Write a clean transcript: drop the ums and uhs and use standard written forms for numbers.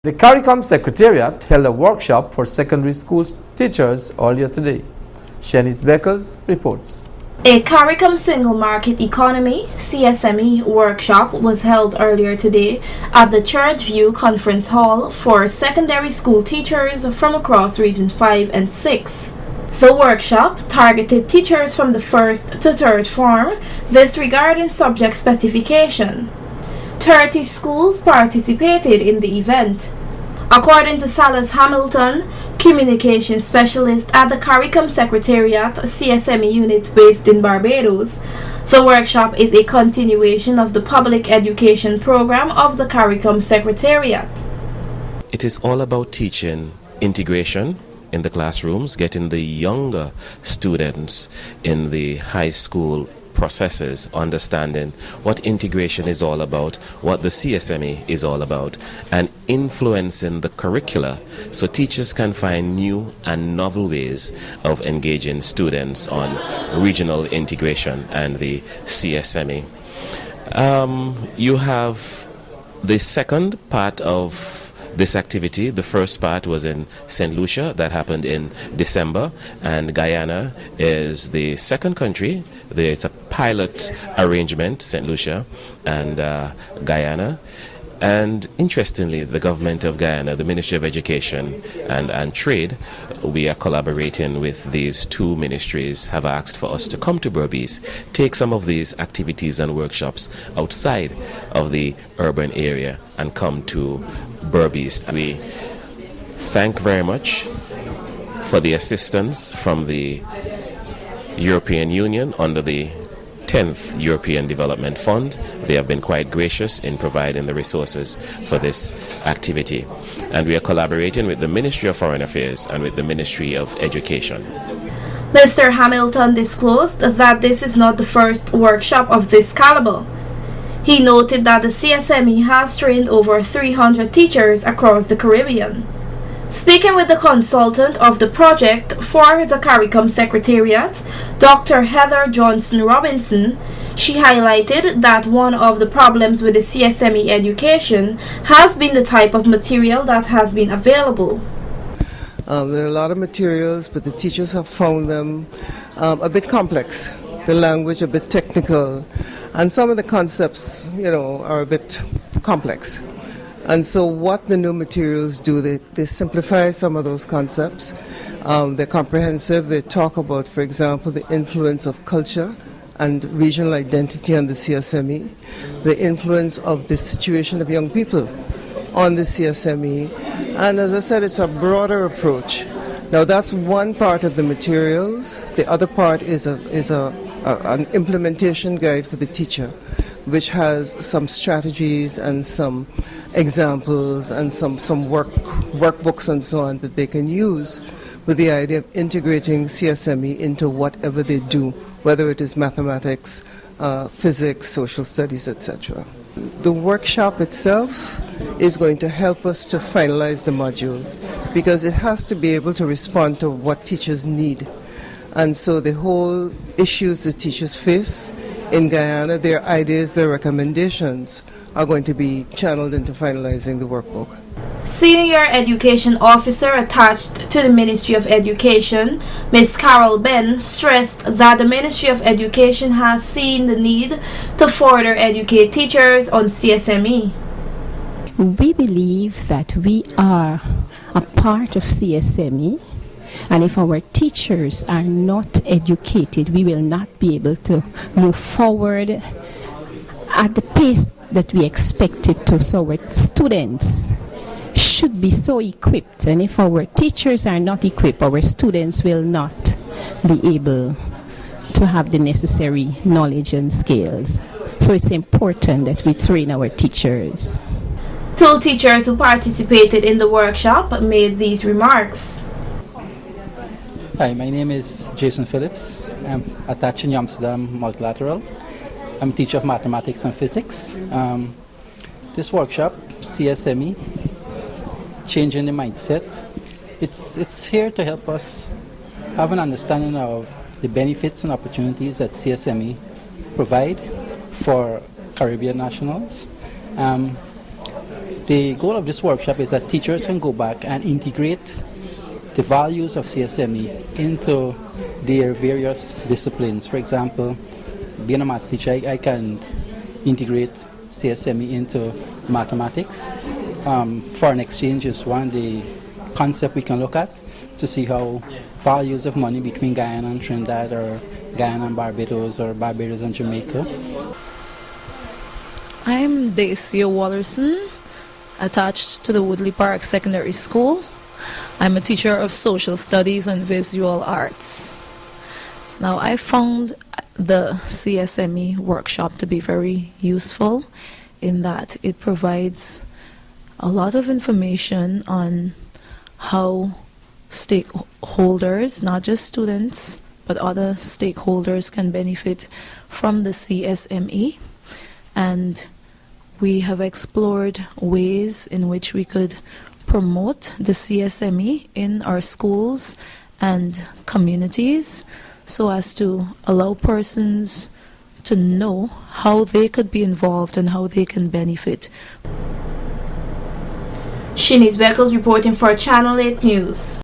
The CARICOM Secretariat held a workshop for secondary school teachers earlier today. Shanice Beckles reports. A CARICOM Single Market Economy (CSME) workshop was held earlier today at the Churchview Conference Hall for secondary school teachers from across Region 5 and 6. The workshop targeted teachers from the first to third form, this regarding subject specification. 30 schools participated in the event. According to Salas Hamilton, communication specialist at the CARICOM Secretariat CSME unit based in Barbados, the workshop is a continuation of the public education program of the CARICOM Secretariat. It is all about teaching integration in the classrooms, getting the younger students in the high school processes, understanding what integration is all about, what the CSME is all about, and influencing the curricula so teachers can find new and novel ways of engaging students on regional integration and the CSME. You have the second part of this activity. The first part was in St. Lucia, that happened in December, and Guyana is the second country. There's a pilot arrangement, St. Lucia and Guyana. And interestingly, the government of Guyana, the Ministry of Education and Trade, we are collaborating with these two ministries, have asked for us to come to Berbice, take some of these activities and workshops outside of the urban area and come to Berbice. We thank very much for the assistance from the European Union under the 10th European Development Fund. They have been quite gracious in providing the resources for this activity. And we are collaborating with the Ministry of Foreign Affairs and with the Ministry of Education. Mr. Hamilton disclosed that this is not the first workshop of this caliber. He noted that the CSME has trained over 300 teachers across the Caribbean. Speaking with the consultant of the project for the CARICOM Secretariat, Dr. Heather Johnson Robinson, she highlighted that one of the problems with the CSME education has been the type of material that has been available. There are a lot of materials, but the teachers have found them a bit complex, the language a bit technical, and some of the concepts, are a bit complex. And so what the new materials do, they simplify some of those concepts. They're comprehensive. They talk about, for example, the influence of culture and regional identity on the CSME, the influence of the situation of young people on the CSME. And as I said, it's a broader approach. Now that's one part of the materials. The other part is an implementation guide for the teacher, which has some strategies and some examples and some workbooks and so on that they can use with the idea of integrating CSME into whatever they do, whether it is mathematics, physics, social studies, etc. The workshop itself is going to help us to finalize the modules because it has to be able to respond to what teachers need. And so the whole issues that teachers face in Guyana, their ideas, their recommendations are going to be channeled into finalizing the workbook. Senior Education Officer attached to the Ministry of Education, Ms. Carol Ben, stressed that the Ministry of Education has seen the need to further educate teachers on CSME. We believe that we are a part of CSME, and if our teachers are not educated, we will not be able to move forward at the pace that we expect it to. So our students should be so equipped, and if our teachers are not equipped, our students will not be able to have the necessary knowledge and skills. So it's important that we train our teachers. Two teachers who participated in the workshop made these remarks. Hi, my name is Jason Phillips. I'm attached in Amsterdam Multilateral. I'm a teacher of mathematics and physics. This workshop, CSME, changing the mindset, it's here to help us have an understanding of the benefits and opportunities that CSME provide for Caribbean nationals. The goal of this workshop is that teachers can go back and integrate the values of CSME into their various disciplines. For example, being a maths teacher, I can integrate CSME into mathematics. Foreign exchange is one the concept we can look at to see how values of money between Guyana and Trinidad, or Guyana and Barbados, or Barbados and Jamaica. I'm Dacia Wallerson, attached to the Woodley Park Secondary School. I'm a teacher of social studies and visual arts. Now, I found the CSME workshop to be very useful in that it provides a lot of information on how stakeholders, not just students, but other stakeholders can benefit from the CSME. And we have explored ways in which we could promote the CSME in our schools and communities so as to allow persons to know how they could be involved and how they can benefit. Shanice Beckles reporting for Channel 8 News.